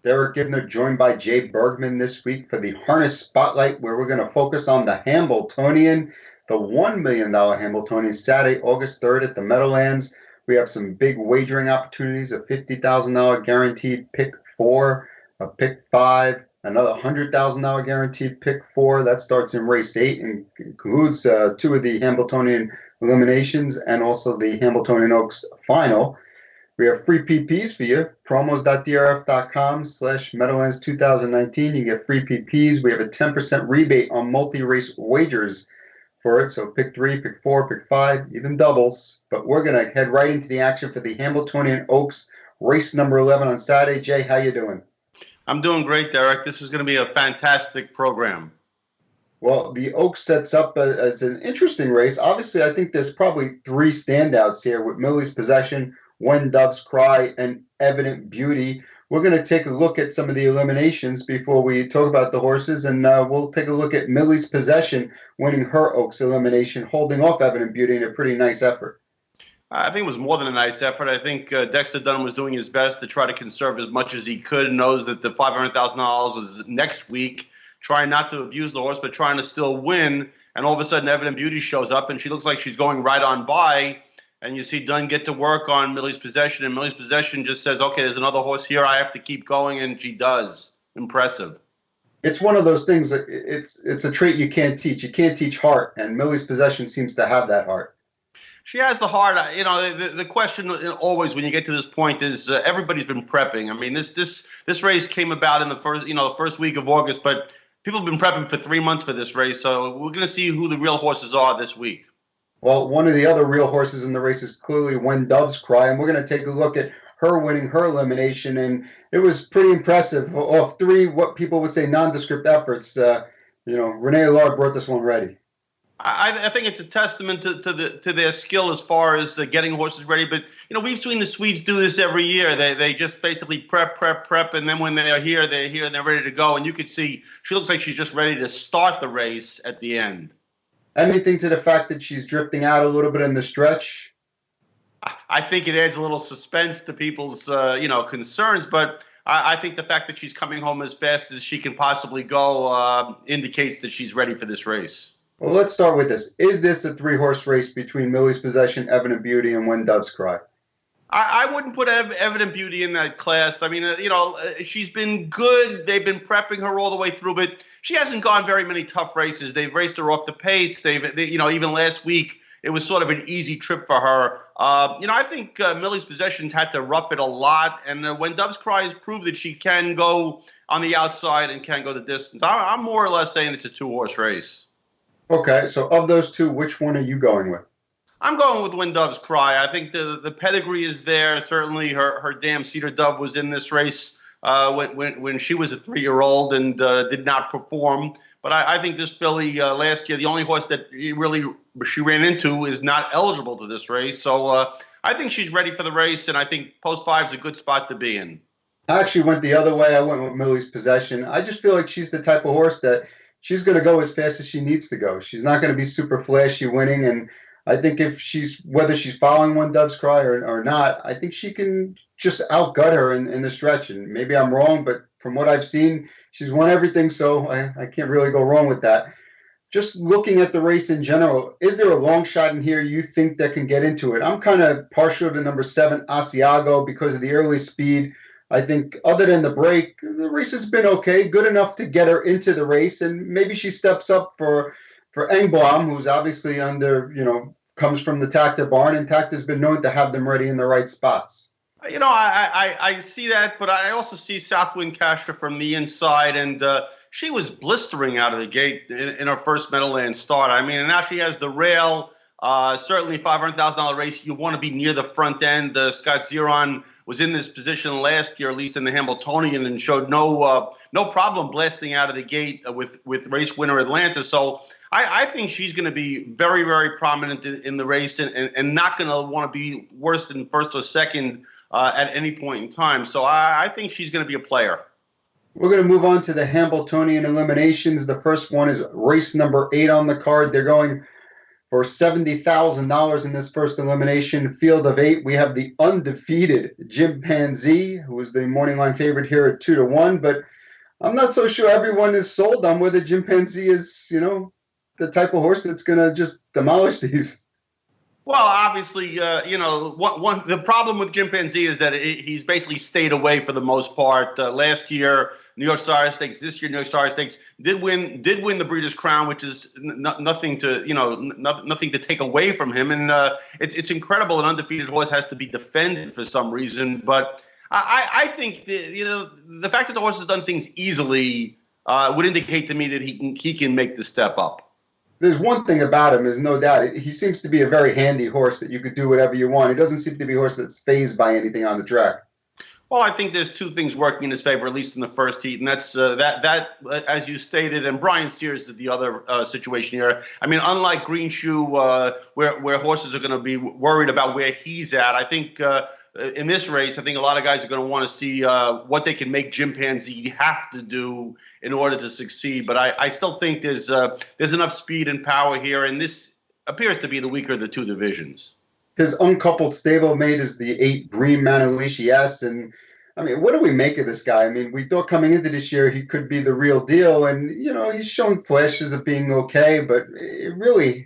Derick Giwner joined by Jay Bergman this week for the Harness Spotlight, where we're going to focus on the Hamiltonian, the $1 million Hamiltonian, Saturday, August 3rd at the Meadowlands. We have some big wagering opportunities, a $50,000 guaranteed pick four, a pick five, another $100,000 guaranteed pick four. That starts in race 8 and includes two of the Hamiltonian Eliminations and also the Hamiltonian Oaks final. We have free PPs for you, promos.drf.com/Meadowlands2019. You get free PPs. We have a 10% rebate on multi-race wagers for it. So pick 3, pick 4, pick 5, even doubles. But we're going to head right into the action for the Hamiltonian Oaks race number 11 on Saturday. Jay, how you doing? I'm doing great, Derick. This is going to be a fantastic program. Well, the Oaks sets up as an interesting race. Obviously, I think there's probably 3 standouts here with Millie's Possession, When Doves Cry, and Evident Beauty. We're going to take a look at some of the eliminations before we talk about the horses, and we'll take a look at Millie's Possession winning her Oaks elimination, holding off Evident Beauty in a pretty nice effort. I think it was more than a nice effort. I think Dexter Dunham was doing his best to try to conserve as much as he could, knows that the $500,000 is next week, trying not to abuse the horse, but trying to still win. And all of a sudden, Evident Beauty shows up, and she looks like she's going right on by. And you see Dunn get to work on Millie's Possession, and Millie's Possession just says, okay, there's another horse here. I have to keep going, and she does. Impressive. It's one of those things that it's a trait you can't teach. You can't teach heart, and Millie's Possession seems to have that heart. She has the heart. You know, the question always when you get to this point is everybody's been prepping. I mean, this race came about in the first week of August, but people have been prepping for 3 months for this race. So we're going to see who the real horses are this week. Well, one of the other real horses in the race is clearly When Doves Cry, and we're going to take a look at her winning her elimination, and it was pretty impressive. Off 3, what people would say nondescript efforts, Renee Allard brought this one ready. I think it's a testament to their skill as far as getting horses ready. But, we've seen the Swedes do this every year. They just basically prep, and then when they're here and they're ready to go. And you could see she looks like she's just ready to start the race at the end. Anything to the fact that she's drifting out a little bit in the stretch? I think it adds a little suspense to people's, concerns. But I think the fact that she's coming home as fast as she can possibly go indicates that she's ready for this race. Well, let's start with this. Is this a 3-horse race between Millie's Possession, Evident Beauty, and When Doves Cry? I wouldn't put Evident Beauty in that class. I mean, she's been good. They've been prepping her all the way through, but she hasn't gone very many tough races. They've raced her off the pace. Even last week, it was sort of an easy trip for her. I think Millie's Possession's had to rough it a lot, and When Doves Cry has proved that she can go on the outside and can go the distance. I'm more or less saying it's a 2-horse race. Okay, so of those 2, which one are you going with? I'm going with When Doves Cry. I think the pedigree is there. Certainly her damn Cedar Dove was in this race when she was a 3-year-old and did not perform. But I think this filly last year, the only horse that she ran into is not eligible to this race. So I think she's ready for the race, and I think post 5 is a good spot to be in. I actually went the other way. I went with Millie's Possession. I just feel like she's the type of horse that she's going to go as fast as she needs to go. She's not going to be super flashy winning, and I think whether she's following When Doves Cry or not, I think she can just outgut her in the stretch. And maybe I'm wrong, but from what I've seen, she's won everything, so I can't really go wrong with that. Just looking at the race in general, is there a long shot in here you think that can get into it? I'm kind of partial to number 7, Asiago, because of the early speed. I think other than the break, the race has been okay, good enough to get her into the race, and maybe she steps up for Engblom, who's obviously comes from the Tactor barn, and Tactor's been known to have them ready in the right spots. I see that, but I also see Southwind Casher from the inside, and she was blistering out of the gate in her first Meadowlands start. I mean, and now she has the rail, certainly $500,000 race. You want to be near the front end. Scott Zeron was in this position last year, at least in the Hamiltonian, and showed no problem blasting out of the gate with race winner Atlanta. So I think she's going to be very, very prominent in the race and not going to want to be worse than first or second at any point in time. So I think she's going to be a player. We're going to move on to the Hamiltonian Eliminations. The first one is race number 8 on the card. They're going For $70,000 in this first elimination, field of 8, we have the undefeated Chimpanzee, who is the morning line favorite here at 2-1. But I'm not so sure everyone is sold on whether Chimpanzee is, the type of horse that's going to just demolish these. Well, obviously, the problem with Chimpanzee is that he's basically stayed away for the most part. Last year, New York Star Stakes. This year, New York Star Stakes did win the Breeders' Crown, which is nothing to take away from him. And it's incredible an undefeated horse has to be defended for some reason. But I think the fact that the horse has done things easily would indicate to me that he can make the step up. There's one thing about him, is no doubt, he seems to be a very handy horse that you could do whatever you want. He doesn't seem to be a horse that's fazed by anything on the track. Well, I think there's two things working in his favor, at least in the first heat, and that's that as you stated, and Brian Sears is the other situation here. I mean, unlike Green Shoe, where horses are going to be worried about where he's at, I think in this race, I think a lot of guys are going to want to see what they can make Chimpanzee have to do in order to succeed. But I still think there's enough speed and power here, and this appears to be the weaker of the two divisions. His uncoupled stablemate is the 8 Green Manalishi S. And, I mean, what do we make of this guy? I mean, we thought coming into this year he could be the real deal. And, he's shown flashes of being okay. But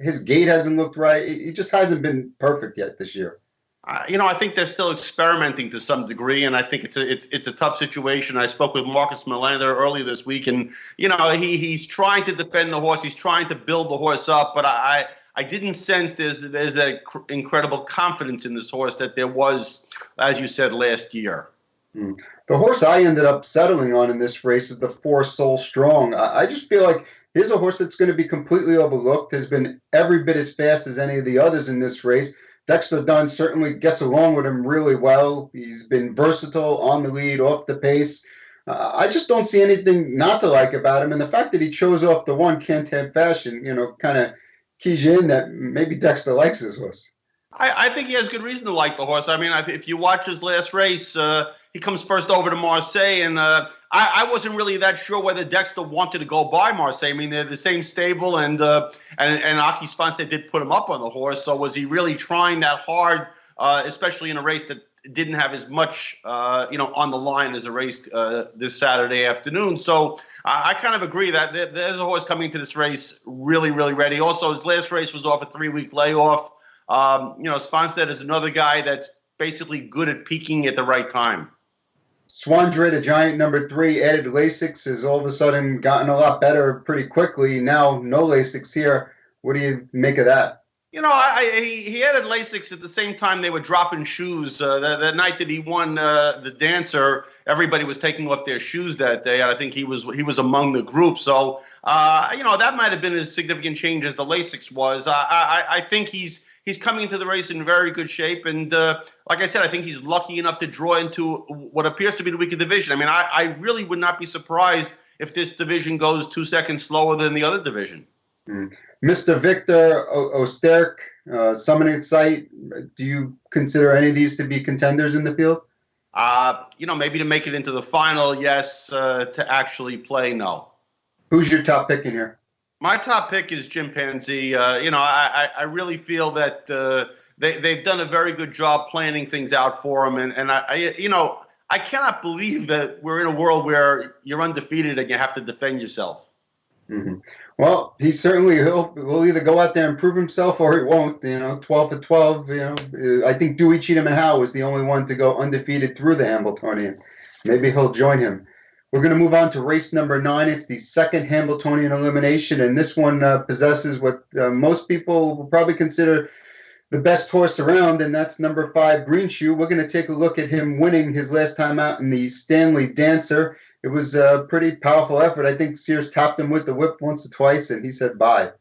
his gait hasn't looked right. He just hasn't been perfect yet this year. I think they're still experimenting to some degree, and I think it's a tough situation. I spoke with Marcus Melander earlier this week, and he's trying to defend the horse, he's trying to build the horse up, but I didn't sense there's that incredible confidence in this horse that there was, as you said, last year. The horse I ended up settling on in this race is the 4 Soul Strong. I just feel like here's a horse that's going to be completely overlooked, has been every bit as fast as any of the others in this race. Dexter Dunn certainly gets along with him really well. He's been versatile on the lead, off the pace. I just don't see anything not to like about him. And the fact that he chose off the 1 Can't Have Fashion, kind of keys you in that maybe Dexter likes his horse. I think he has good reason to like the horse. I mean, if you watch his last race, he comes first over to Marseille, and I wasn't really that sure whether Dexter wanted to go by Marseille. I mean, they're the same stable, and Aki Svanstedt did put him up on the horse. So was he really trying that hard, especially in a race that didn't have as much, on the line as a race this Saturday afternoon? So I kind of agree that there's a horse coming into this race really, really ready. Also, his last race was off a 3-week layoff. Svanstedt is another guy that's basically good at peaking at the right time. Swandre, the Giant, number 3, added Lasix, has all of a sudden gotten a lot better pretty quickly. Now, no Lasix here. What do you make of that? He added Lasix at the same time they were dropping shoes. That night that he won the Dancer, everybody was taking off their shoes that day, and I think he was among the group. So, that might have been as significant change as the Lasix was. I think he's coming into the race in very good shape. And like I said, I think he's lucky enough to draw into what appears to be the weaker division. I mean, I really would not be surprised if this division goes 2 seconds slower than the other division. Mr. Victor Starck, Summoning Sight, do you consider any of these to be contenders in the field? Maybe to make it into the final, yes. To actually play, no. Who's your top pick in here? My top pick is Chimpanzee. I really feel that they've done a very good job planning things out for him, and I cannot believe that we're in a world where you're undefeated and you have to defend yourself. Mm-hmm. Well, he certainly will either go out there and prove himself or he won't. 12 for 12. I think Dewey, Cheatham, and Howe was the only one to go undefeated through the Hamiltonian. Maybe he'll join him. We're going to move on to race number 9. It's the second Hamiltonian elimination, and this one possesses what most people will probably consider the best horse around, and that's number 5, Green Shoe. We're going to take a look at him winning his last time out in the Stanley Dancer. It was a pretty powerful effort. I think Sears tapped him with the whip once or twice, and he said bye.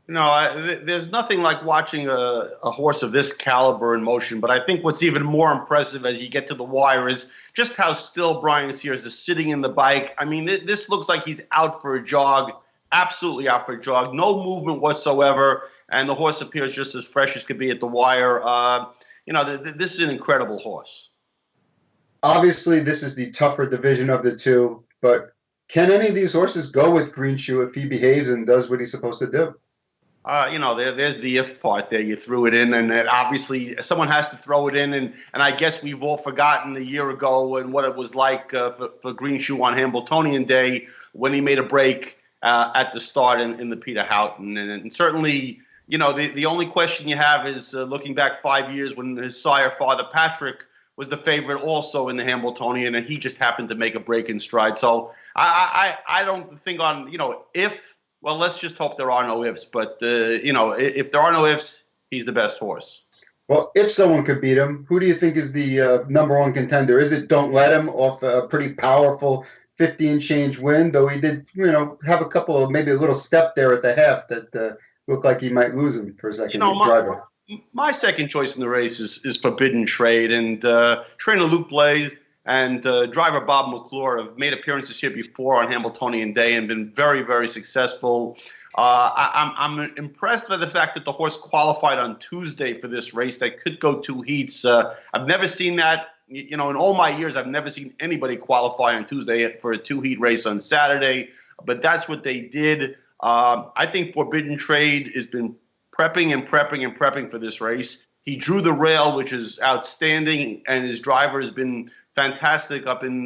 There's nothing like watching a horse of this caliber in motion, but I think what's even more impressive as you get to the wire is just how still Brian Sears is sitting in the bike. I mean, this looks like he's out for a jog, absolutely out for a jog, no movement whatsoever, and the horse appears just as fresh as could be at the wire. This is an incredible horse. Obviously, this is the tougher division of the two, but can any of these horses go with Green Shoe if he behaves and does what he's supposed to do? There's the if part there. You threw it in, and obviously someone has to throw it in. And I guess we've all forgotten a year ago and what it was like for Green Shoe on Hamiltonian Day when he made a break at the start in the Peter Houghton. And certainly, the only question you have is looking back 5 years when his sire, Father Patrick, was the favorite also in the Hamiltonian, and he just happened to make a break in stride. So I don't think if. Well, let's just hope there are no ifs. But, if there are no ifs, he's the best horse. Well, if someone could beat him, who do you think is the number one contender? Is it Don't Let Him off a pretty powerful 50 and change win, though he did, have a couple of maybe a little step there at the half that looked like he might lose him for a second. Driver. My second choice in the race is Forbidden Trade. And trainer Luke Blaze and driver Bob McClure have made appearances here before on Hamiltonian Day and been very, very successful. I'm impressed by the fact that the horse qualified on Tuesday for this race. That could go 2 heats. I've never seen that. In all my years, I've never seen anybody qualify on Tuesday for a 2-heat race on Saturday. But that's what they did. I think Forbidden Trade has been prepping for this race. He drew the rail, which is outstanding, and his driver has been fantastic up in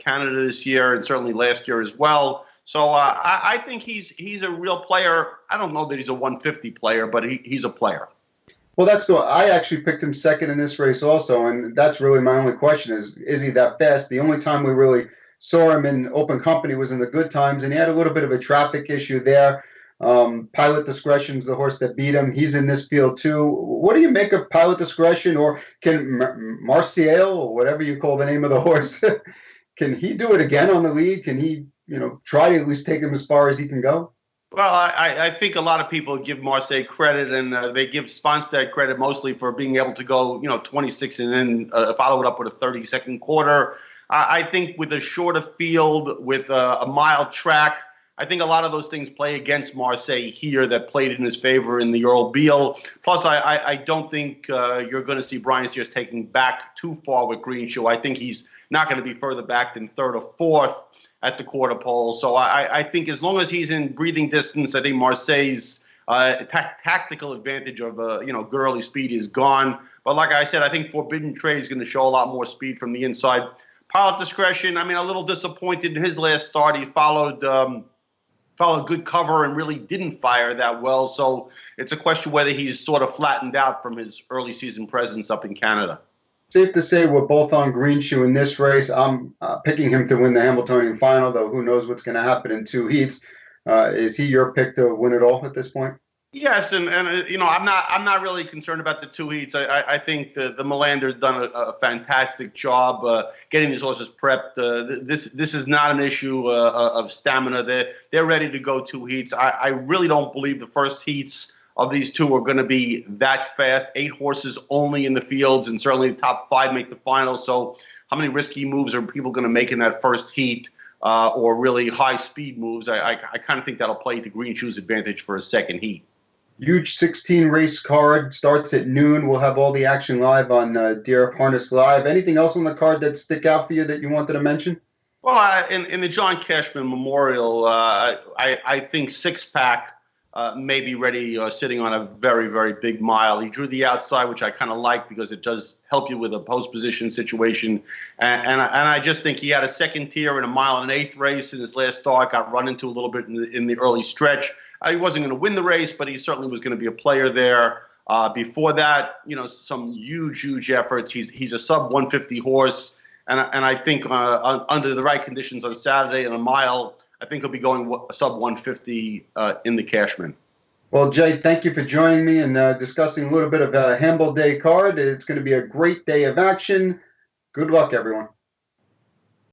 Canada this year and certainly last year as well. So I think he's a real player. I don't know that he's a 150 player, but he's a player. Well, that's cool. I actually picked him second in this race also, and that's really my only question is he that fast? The only time we really saw him in open company was in the good times, and he had a little bit of a traffic issue there. Pilot Discretion's the horse that beat him. He's in this field too. What do you make of Pilot Discretion, or can Martial, or whatever you call the name of the horse, can he do it again on the lead? Can he, try to at least take him as far as he can go? Well, I think a lot of people give Marseille credit, and they give Sponstead credit mostly for being able to go, 26 and then follow it up with a 30-second quarter. I think with a shorter field, with a mild track, I think a lot of those things play against Marseille here that played in his favor in the Earl Beale. Plus, I don't think you're going to see Brian Sears taking back too far with Green Shoe. I think he's not going to be further back than third or fourth at the quarter pole. So I think as long as he's in breathing distance, I think Marseille's tactical advantage of good early speed is gone. But like I said, I think Forbidden Trade is going to show a lot more speed from the inside. Pilot Discretion, a little disappointed in his last start. He followed good cover and really didn't fire that well. So it's a question whether he's sort of flattened out from his early season presence up in Canada. Safe to say we're both on Green Shoe in this race. I'm picking him to win the Hamiltonian final, though who knows what's going to happen in 2 heats. Is he your pick to win it all at this point? Yes, and I'm not really concerned about the 2 heats. I think the Melander's done a fantastic job getting these horses prepped. This is not an issue of stamina. They're ready to go 2 heats. I really don't believe the first heats of these 2 are going to be that fast. 8 horses only in the fields, and certainly the top 5 make the final. So how many risky moves are people going to make in that first heat? Or really high speed moves? I kind of think that'll play to Green Shoe's advantage for a second heat. Huge 16 race card, starts at noon. We'll have all the action live on DRF Harness Live. Anything else on the card that stick out for you that you wanted to mention? Well, in the John Cashman Memorial, I think 6-pack may be ready sitting on a very, very big mile. He drew the outside, which I kind of like because it does help you with a post position situation. And I just think he had a second tier in a 1.125 race in his last start, got run into a little bit in the early stretch. He wasn't going to win the race, but he certainly was going to be a player there. Before that, some huge efforts. He's a sub 150 horse, and I think under the right conditions on Saturday in a mile, I think he'll be going sub 150 in the Cashman. Well, Jay, thank you for joining me and discussing a little bit of a Hamble Day card. It's going to be a great day of action. Good luck, everyone.